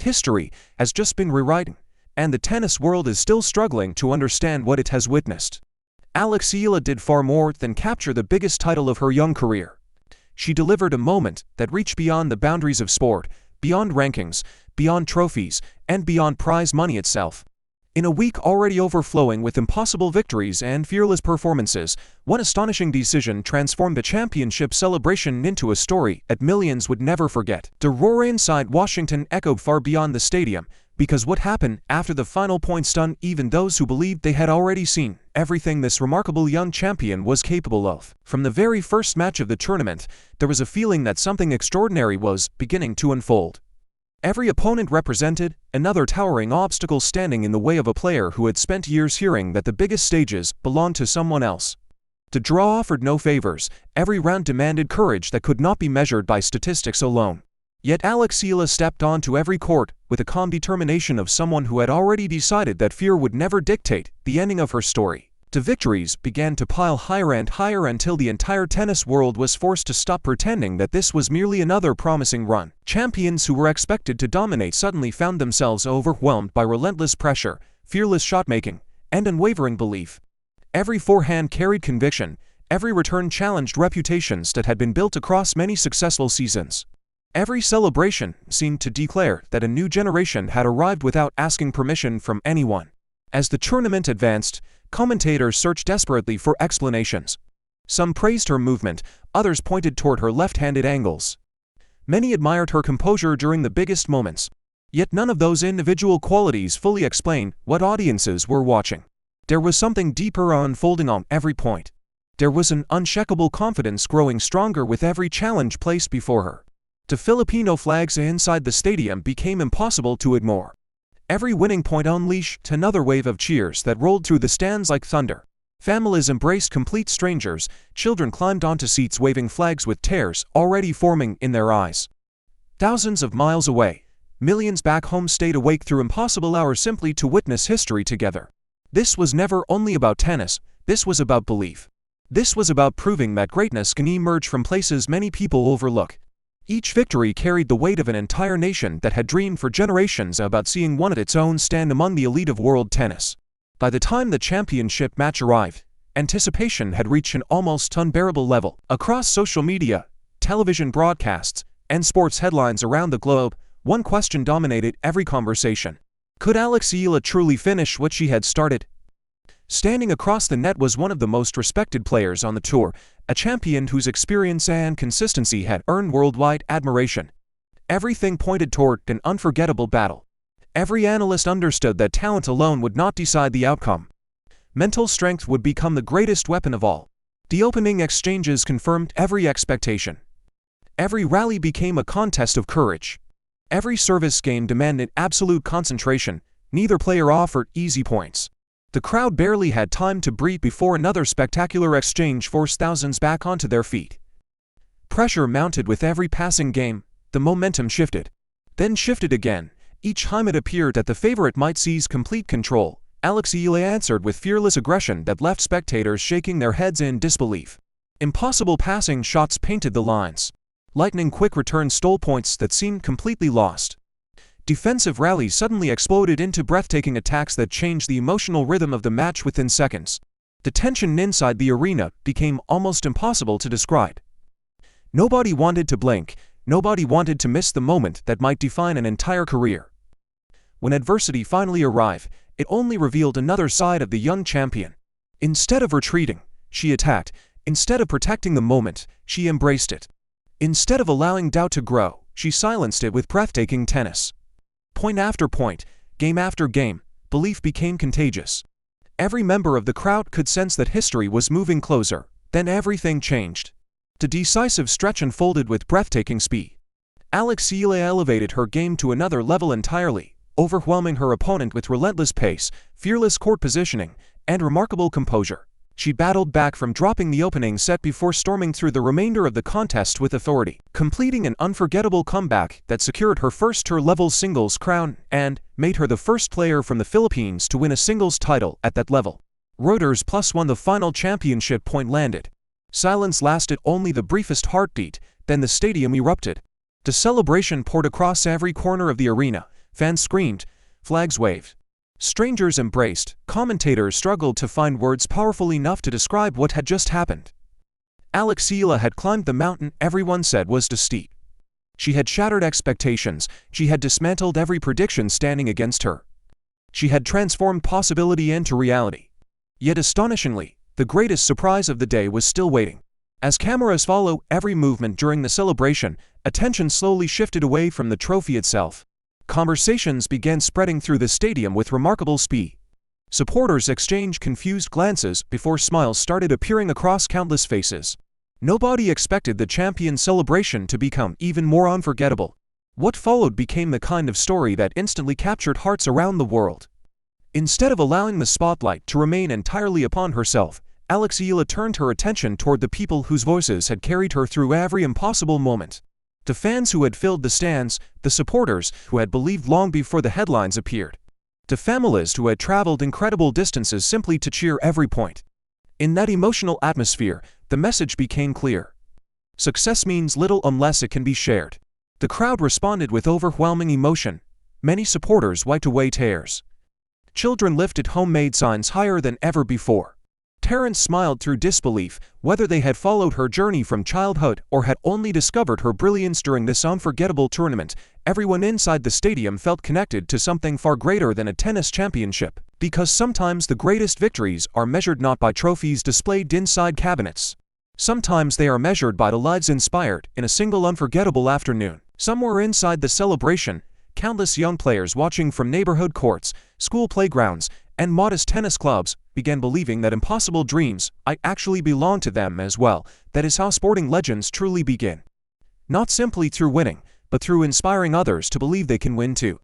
History has just been rewriting, and the tennis world is still struggling to understand what it has witnessed. Alex Eala did far more than capture the biggest title of her young career. She delivered a moment that reached beyond the boundaries of sport, beyond rankings, beyond trophies, and beyond prize money itself. In a week already overflowing with impossible victories and fearless performances, one astonishing decision transformed the championship celebration into a story that millions would never forget. The roar inside Washington echoed far beyond the stadium, because what happened after the final point stunned even those who believed they had already seen everything this remarkable young champion was capable of. From the very first match of the tournament, there was a feeling that something extraordinary was beginning to unfold. Every opponent represented another towering obstacle standing in the way of a player who had spent years hearing that the biggest stages belonged to someone else. The draw offered no favors, every round demanded courage that could not be measured by statistics alone. Yet Alex Eala stepped onto every court with the calm determination of someone who had already decided that fear would never dictate the ending of her story. The victories began to pile higher and higher until the entire tennis world was forced to stop pretending that this was merely another promising run. Champions who were expected to dominate suddenly found themselves overwhelmed by relentless pressure, fearless shot-making, and unwavering belief. Every forehand carried conviction, every return challenged reputations that had been built across many successful seasons. Every celebration seemed to declare that a new generation had arrived without asking permission from anyone. As the tournament advanced, commentators searched desperately for explanations. Some praised her movement, others pointed toward her left-handed angles. Many admired her composure during the biggest moments. Yet none of those individual qualities fully explained what audiences were watching. There was something deeper unfolding on every point. There was an unshakable confidence growing stronger with every challenge placed before her. The Filipino flags inside the stadium became impossible to ignore. Every winning point unleashed another wave of cheers that rolled through the stands like thunder. Families embraced complete strangers, children climbed onto seats waving flags with tears already forming in their eyes. Thousands of miles away, millions back home stayed awake through impossible hours simply to witness history together. This was never only about tennis, this was about belief. This was about proving that greatness can emerge from places many people overlook. Each victory carried the weight of an entire nation that had dreamed for generations about seeing one of its own stand among the elite of world tennis. By the time the championship match arrived, anticipation had reached an almost unbearable level. Across social media, television broadcasts, and sports headlines around the globe, one question dominated every conversation. Could Alex Eala truly finish what she had started? Standing across the net was one of the most respected players on the tour, a champion whose experience and consistency had earned worldwide admiration. Everything pointed toward an unforgettable battle. Every analyst understood that talent alone would not decide the outcome. Mental strength would become the greatest weapon of all. The opening exchanges confirmed every expectation. Every rally became a contest of courage. Every service game demanded absolute concentration. Neither player offered easy points. The crowd barely had time to breathe before another spectacular exchange forced thousands back onto their feet. Pressure mounted with every passing game, the momentum shifted. Then shifted again. Each time it appeared that the favorite might seize complete control, Alex Eala answered with fearless aggression that left spectators shaking their heads in disbelief. Impossible passing shots painted the lines. Lightning-quick returns stole points that seemed completely lost. Defensive rallies suddenly exploded into breathtaking attacks that changed the emotional rhythm of the match within seconds. The tension inside the arena became almost impossible to describe. Nobody wanted to blink, nobody wanted to miss the moment that might define an entire career. When adversity finally arrived, it only revealed another side of the young champion. Instead of retreating, she attacked. Instead of protecting the moment, she embraced it. Instead of allowing doubt to grow, she silenced it with breathtaking tennis. Point after point, game after game, belief became contagious. Every member of the crowd could sense that history was moving closer. Then everything changed. The decisive stretch unfolded with breathtaking speed. Alex Eala elevated her game to another level entirely, overwhelming her opponent with relentless pace, fearless court positioning, and remarkable composure. She battled back from dropping the opening set before storming through the remainder of the contest with authority, completing an unforgettable comeback that secured her first tour-level singles crown and made her the first player from the Philippines to win a singles title at that level. Reuters Plus won the final championship point landed. Silence lasted only the briefest heartbeat, then the stadium erupted. The celebration poured across every corner of the arena, Fans screamed, flags waved. Strangers embraced, commentators struggled to find words powerful enough to describe what had just happened. Alex Eala had climbed the mountain everyone said was too steep. She had shattered expectations, she had dismantled every prediction standing against her. She had transformed possibility into reality. Yet astonishingly, the greatest surprise of the day was still waiting. As cameras followed every movement during the celebration, attention slowly shifted away from the trophy itself. Conversations began spreading through the stadium with remarkable speed. Supporters exchanged confused glances before smiles started appearing across countless faces. Nobody expected the champion's celebration to become even more unforgettable. What followed became the kind of story that instantly captured hearts around the world. Instead of allowing the spotlight to remain entirely upon herself, Alex Eala turned her attention toward the people whose voices had carried her through every impossible moment. The fans who had filled the stands, the supporters who had believed long before the headlines appeared. The families who had traveled incredible distances simply to cheer every point. In that emotional atmosphere, the message became clear. Success means little unless it can be shared. The crowd responded with overwhelming emotion. Many supporters wiped away tears. Children lifted homemade signs higher than ever before. Parents smiled through disbelief, whether they had followed her journey from childhood or had only discovered her brilliance during this unforgettable tournament. Everyone inside the stadium felt connected to something far greater than a tennis championship, because sometimes the greatest victories are measured not by trophies displayed inside cabinets. Sometimes they are measured by the lives inspired in a single unforgettable afternoon. Somewhere inside the celebration, countless young players watching from neighborhood courts, school playgrounds, and modest tennis clubs began believing that impossible dreams might actually belong to them as well. That is how sporting legends truly begin. Not simply through winning, but through inspiring others to believe they can win too.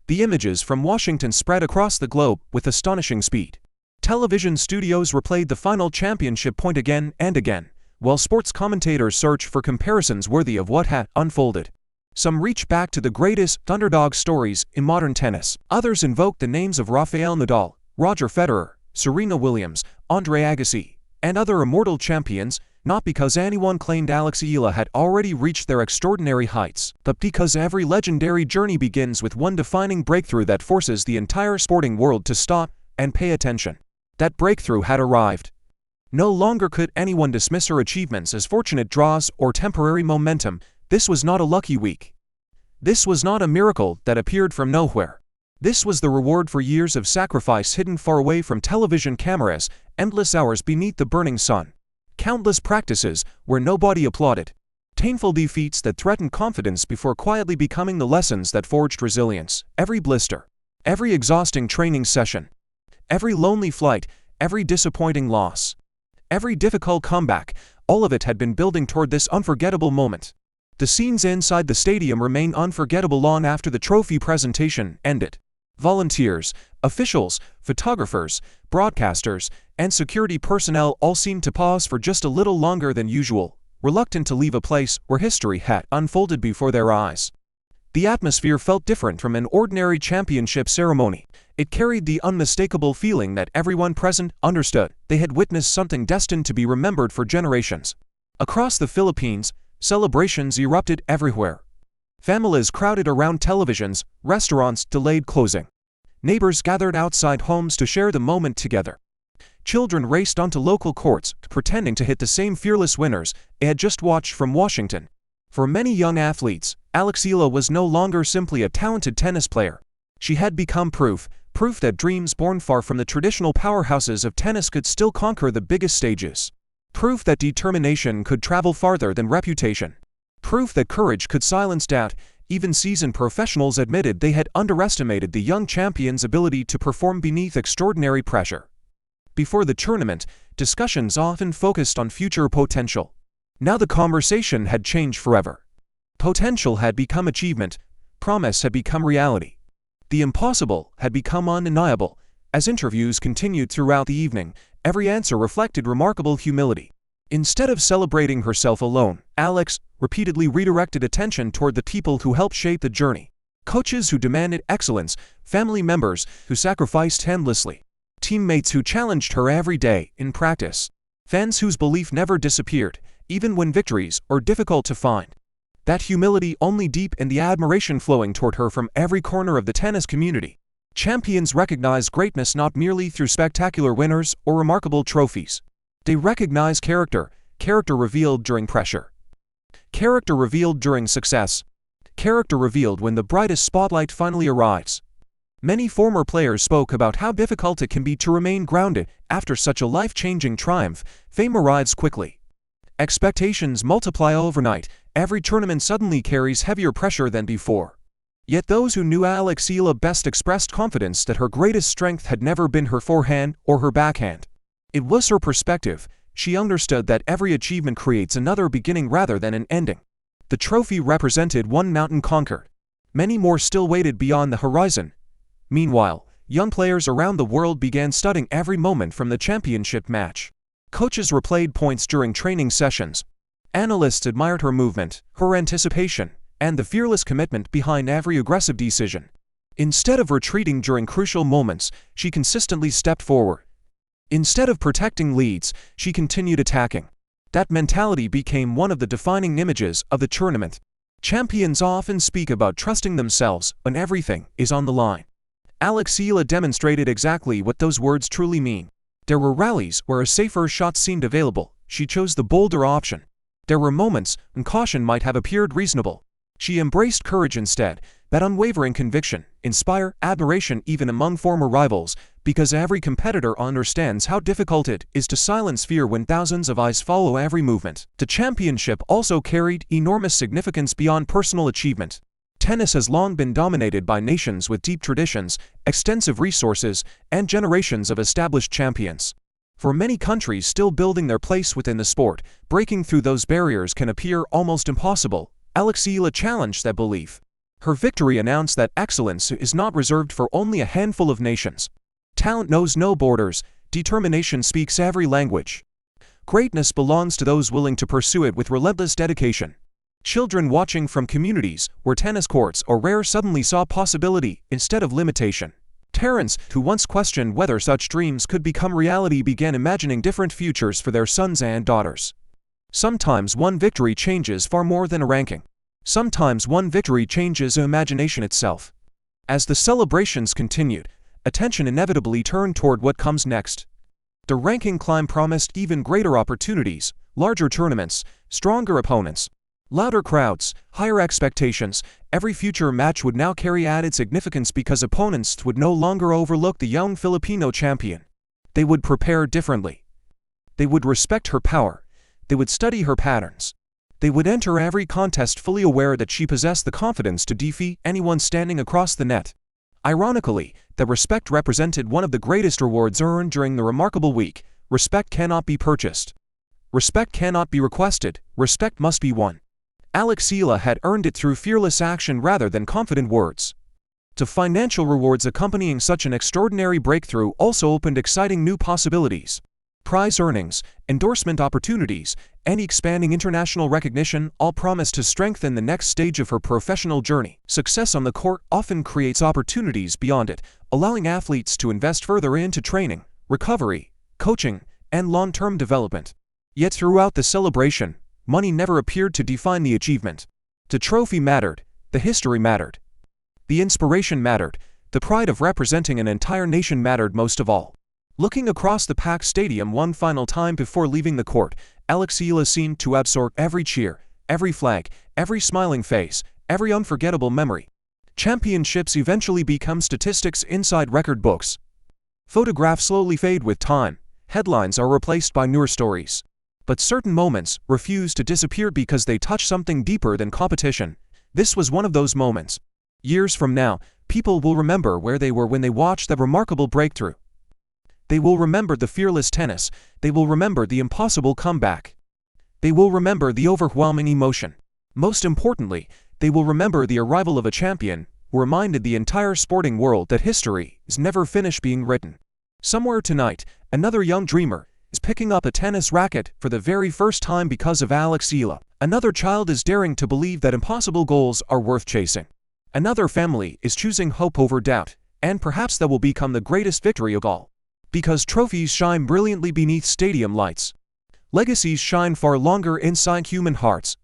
The images from Washington spread across the globe with astonishing speed. Television studios replayed the final championship point again and again, while sports commentators searched for comparisons worthy of what had unfolded. Some reached back to the greatest underdog stories in modern tennis. Others invoked the names of Rafael Nadal, Roger Federer, Serena Williams, Andre Agassi, and other immortal champions, not because anyone claimed Alex Eala had already reached their extraordinary heights, but because every legendary journey begins with one defining breakthrough that forces the entire sporting world to stop and pay attention. That breakthrough had arrived. No longer could anyone dismiss her achievements as fortunate draws or temporary momentum. This was not a lucky week. This was not a miracle that appeared from nowhere. This was the reward for years of sacrifice hidden far away from television cameras, endless hours beneath the burning sun. Countless practices where nobody applauded. Painful defeats that threatened confidence before quietly becoming the lessons that forged resilience. Every blister, every exhausting training session, every lonely flight, every disappointing loss, every difficult comeback, all of it had been building toward this unforgettable moment. The scenes inside the stadium remained unforgettable long after the trophy presentation ended. Volunteers, officials, photographers, broadcasters, and security personnel all seemed to pause for just a little longer than usual, reluctant to leave a place where history had unfolded before their eyes. The atmosphere felt different from an ordinary championship ceremony. It carried the unmistakable feeling that everyone present understood they had witnessed something destined to be remembered for generations. Across the Philippines, celebrations erupted everywhere. Families crowded around televisions, restaurants delayed closing. Neighbors gathered outside homes to share the moment together. Children raced onto local courts, pretending to hit the same fearless winners they had just watched from Washington. For many young athletes, Alex Eala was no longer simply a talented tennis player. She had become proof that dreams born far from the traditional powerhouses of tennis could still conquer the biggest stages. Proof that determination could travel farther than reputation. Proof that courage could silence doubt. Even seasoned professionals admitted they had underestimated the young champion's ability to perform beneath extraordinary pressure. Before the tournament, discussions often focused on future potential. Now the conversation had changed forever. Potential had become achievement, promise had become reality. The impossible had become undeniable. As interviews continued throughout the evening, every answer reflected remarkable humility. Instead of celebrating herself alone, Alex repeatedly redirected attention toward the people who helped shape the journey. Coaches who demanded excellence, family members who sacrificed endlessly, teammates who challenged her every day in practice, fans whose belief never disappeared, even when victories are difficult to find. That humility only deepened the admiration flowing toward her from every corner of the tennis community. Champions recognize greatness not merely through spectacular winners or remarkable trophies. They recognize character, character revealed during pressure, character revealed during success, character revealed when the brightest spotlight finally arrives. Many former players spoke about how difficult it can be to remain grounded after such a life-changing triumph. Fame arrives quickly. Expectations multiply overnight. Every tournament suddenly carries heavier pressure than before. Yet those who knew Alex Eala best expressed confidence that her greatest strength had never been her forehand or her backhand. It was her perspective. She understood that every achievement creates another beginning rather than an ending. The trophy represented one mountain conquered. Many more still waited beyond the horizon. Meanwhile, young players around the world began studying every moment from the championship match. Coaches replayed points during training sessions. Analysts admired her movement, her anticipation, and the fearless commitment behind every aggressive decision. Instead of retreating during crucial moments, she consistently stepped forward. Instead of protecting leads, she continued attacking. That mentality became one of the defining images of the tournament. Champions often speak about trusting themselves when everything is on the line. Alex Eala demonstrated exactly what those words truly mean. There were rallies where a safer shot seemed available. She chose the bolder option. There were moments when caution might have appeared reasonable. She embraced courage instead. That unwavering conviction inspired admiration even among former rivals, because every competitor understands how difficult it is to silence fear when thousands of eyes follow every movement. The championship also carried enormous significance beyond personal achievement. Tennis has long been dominated by nations with deep traditions, extensive resources, and generations of established champions. For many countries still building their place within the sport, breaking through those barriers can appear almost impossible. Alex Eala challenged that belief. Her victory announced that excellence is not reserved for only a handful of nations. Talent knows no borders. Determination speaks every language. Greatness belongs to those willing to pursue it with relentless dedication. Children watching from communities where tennis courts are rare suddenly saw possibility instead of limitation. Parents who once questioned whether such dreams could become reality began imagining different futures for their sons and daughters. Sometimes one victory changes far more than a ranking. Sometimes one victory changes imagination itself. As the celebrations continued, attention inevitably turned toward what comes next. The ranking climb promised even greater opportunities, larger tournaments, stronger opponents, louder crowds, higher expectations. Every future match would now carry added significance because opponents would no longer overlook the young Filipino champion. They would prepare differently. They would respect her power. They would study her patterns. They would enter every contest fully aware that she possessed the confidence to defeat anyone standing across the net. Ironically, that respect represented one of the greatest rewards earned during the remarkable week. Respect cannot be purchased. Respect cannot be requested. Respect must be won. Alex Eala had earned it through fearless action rather than confident words. The financial rewards accompanying such an extraordinary breakthrough also opened exciting new possibilities. Prize earnings, endorsement opportunities, and expanding international recognition all promised to strengthen the next stage of her professional journey. Success on the court often creates opportunities beyond it, allowing athletes to invest further into training, recovery, coaching, and long-term development. Yet throughout the celebration, money never appeared to define the achievement. The trophy mattered, the history mattered, the inspiration mattered, the pride of representing an entire nation mattered most of all. Looking across the packed stadium one final time before leaving the court, Alex Eala seemed to absorb every cheer, every flag, every smiling face, every unforgettable memory. Championships eventually become statistics inside record books. Photographs slowly fade with time. Headlines are replaced by newer stories. But certain moments refuse to disappear because they touch something deeper than competition. This was one of those moments. Years from now, people will remember where they were when they watched that remarkable breakthrough. They will remember the fearless tennis. They will remember the impossible comeback. They will remember the overwhelming emotion. Most importantly, they will remember the arrival of a champion who reminded the entire sporting world that history is never finished being written. Somewhere tonight, another young dreamer is picking up a tennis racket for the very first time because of Alex Eala. Another child is daring to believe that impossible goals are worth chasing. Another family is choosing hope over doubt, and perhaps that will become the greatest victory of all. Because trophies shine brilliantly beneath stadium lights, legacies shine far longer inside human hearts.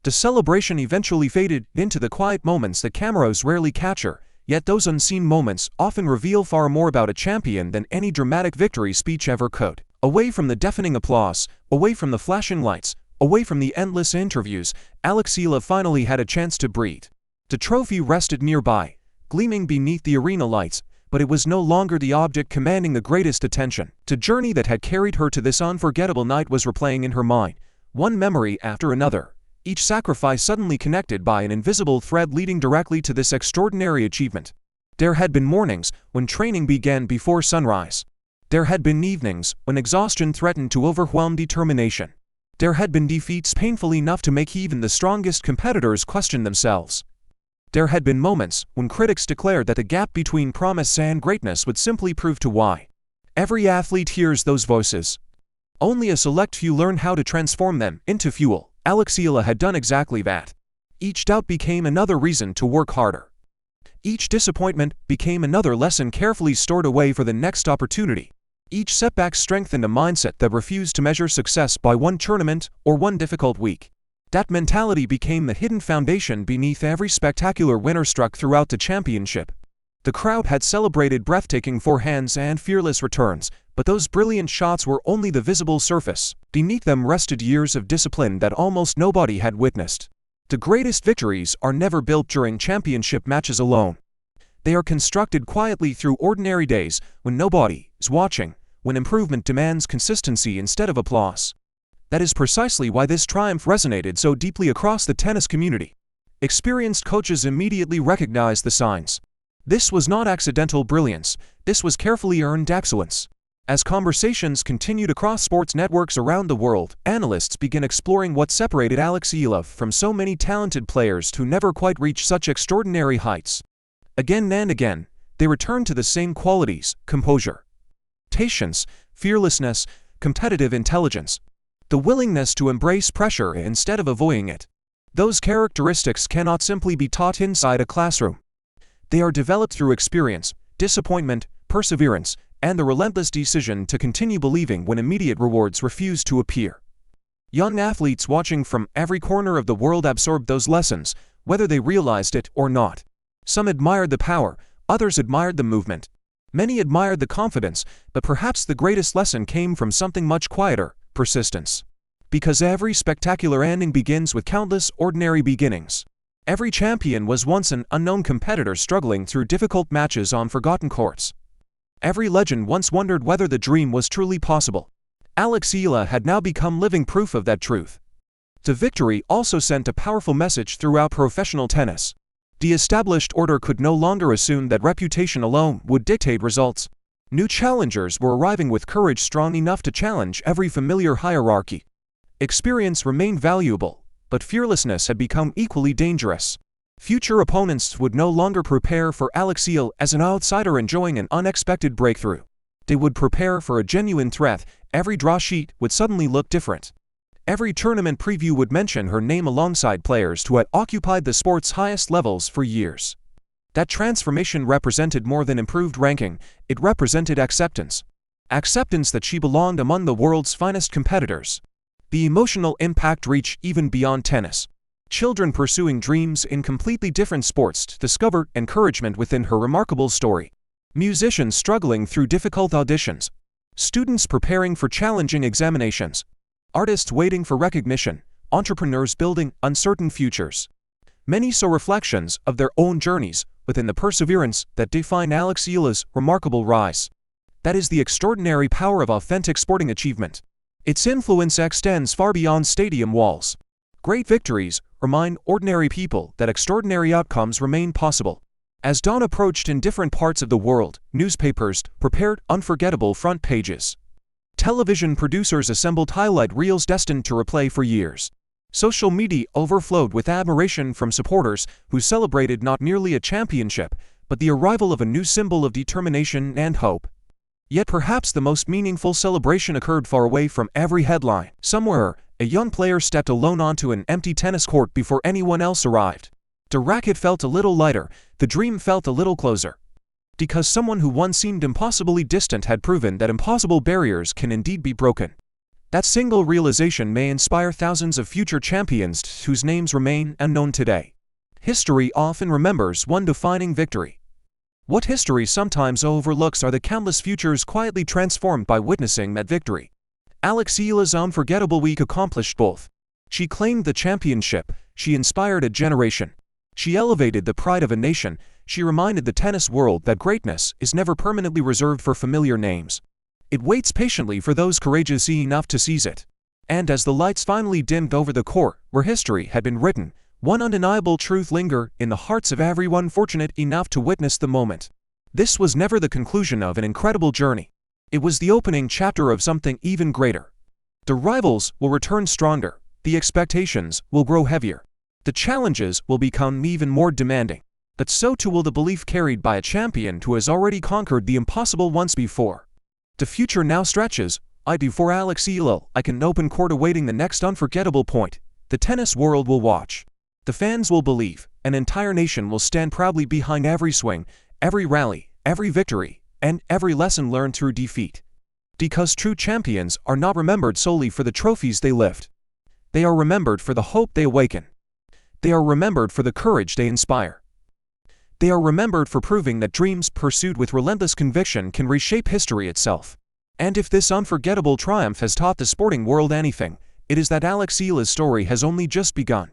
The celebration eventually faded into the quiet moments that cameras rarely capture, yet those unseen moments often reveal far more about a champion than any dramatic victory speech ever could. Away from the deafening applause, away from the flashing lights, away from the endless interviews, Alex Eala finally had a chance to breathe. The trophy rested nearby, gleaming beneath the arena lights, but it was no longer the object commanding the greatest attention. The journey that had carried her to this unforgettable night was replaying in her mind, one memory after another, each sacrifice suddenly connected by an invisible thread leading directly to this extraordinary achievement. There had been mornings when training began before sunrise. There had been evenings when exhaustion threatened to overwhelm determination. There had been defeats painful enough to make even the strongest competitors question themselves. There had been moments when critics declared that the gap between promise and greatness would simply prove too wide. Every athlete hears those voices. Only a select few learn how to transform them into fuel. Alex Eala had done exactly that. Each doubt became another reason to work harder. Each disappointment became another lesson carefully stored away for the next opportunity. Each setback strengthened a mindset that refused to measure success by one tournament or one difficult week. That mentality became the hidden foundation beneath every spectacular winner struck throughout the championship. The crowd had celebrated breathtaking forehands and fearless returns, but those brilliant shots were only the visible surface. Beneath them rested years of discipline that almost nobody had witnessed. The greatest victories are never built during championship matches alone. They are constructed quietly through ordinary days, when nobody is watching, when improvement demands consistency instead of applause. That is precisely why this triumph resonated so deeply across the tennis community. Experienced coaches immediately recognized the signs. This was not accidental brilliance, this was carefully earned excellence. As conversations continued across sports networks around the world, analysts began exploring what separated Alex Eala from so many talented players who never quite reached such extraordinary heights. Again and again, they returned to the same qualities: composure, patience, fearlessness, competitive intelligence, the willingness to embrace pressure instead of avoiding it. Those characteristics cannot simply be taught inside a classroom. They are developed through experience, disappointment, perseverance, and the relentless decision to continue believing when immediate rewards refuse to appear. Young athletes watching from every corner of the world absorbed those lessons, whether they realized it or not. Some admired the power, others admired the movement. Many admired the confidence, but perhaps the greatest lesson came from something much quieter: persistence. Because every spectacular ending begins with countless ordinary beginnings. Every champion was once an unknown competitor struggling through difficult matches on forgotten courts. Every legend once wondered whether the dream was truly possible. Alex Eala had now become living proof of that truth. The victory also sent a powerful message throughout professional tennis. The established order could no longer assume that reputation alone would dictate results. New challengers were arriving with courage strong enough to challenge every familiar hierarchy. Experience remained valuable, but fearlessness had become equally dangerous. Future opponents would no longer prepare for Alex Eala as an outsider enjoying an unexpected breakthrough. They would prepare for a genuine threat. Every draw sheet would suddenly look different. Every tournament preview would mention her name alongside players who had occupied the sport's highest levels for years. That transformation represented more than improved ranking, it represented acceptance. Acceptance that she belonged among the world's finest competitors. The emotional impact reached even beyond tennis. Children pursuing dreams in completely different sports discovered encouragement within her remarkable story. Musicians struggling through difficult auditions. Students preparing for challenging examinations. Artists waiting for recognition. Entrepreneurs building uncertain futures. Many saw reflections of their own journeys within the perseverance that defined Alex Eala's remarkable rise. That is the extraordinary power of authentic sporting achievement. Its influence extends far beyond stadium walls. Great victories remind ordinary people that extraordinary outcomes remain possible. As dawn approached in different parts of the world, newspapers prepared unforgettable front pages. Television producers assembled highlight reels destined to replay for years. Social media overflowed with admiration from supporters who celebrated not merely a championship, but the arrival of a new symbol of determination and hope. Yet perhaps the most meaningful celebration occurred far away from every headline. Somewhere, a young player stepped alone onto an empty tennis court before anyone else arrived. The racket felt a little lighter, the dream felt a little closer. Because someone who once seemed impossibly distant had proven that impossible barriers can indeed be broken. That single realization may inspire thousands of future champions whose names remain unknown today. History often remembers one defining victory. What history sometimes overlooks are the countless futures quietly transformed by witnessing that victory. Alex Eala's unforgettable week accomplished both. She claimed the championship, she inspired a generation. She elevated the pride of a nation, she reminded the tennis world that greatness is never permanently reserved for familiar names. It waits patiently for those courageous enough to seize it. And as the lights finally dimmed over the court where history had been written, one undeniable truth lingered in the hearts of everyone fortunate enough to witness the moment. This was never the conclusion of an incredible journey. It was the opening chapter of something even greater. The rivals will return stronger, the expectations will grow heavier, the challenges will become even more demanding, but so too will the belief carried by a champion who has already conquered the impossible once before. The future now stretches before Alex Eala, like an open court awaiting the next unforgettable point. The tennis world will watch. The fans will believe, an entire nation will stand proudly behind every swing, every rally, every victory, and every lesson learned through defeat. Because true champions are not remembered solely for the trophies they lift. They are remembered for the hope they awaken. They are remembered for the courage they inspire. They are remembered for proving that dreams pursued with relentless conviction can reshape history itself. And if this unforgettable triumph has taught the sporting world anything, it is that Alex Eala's story has only just begun.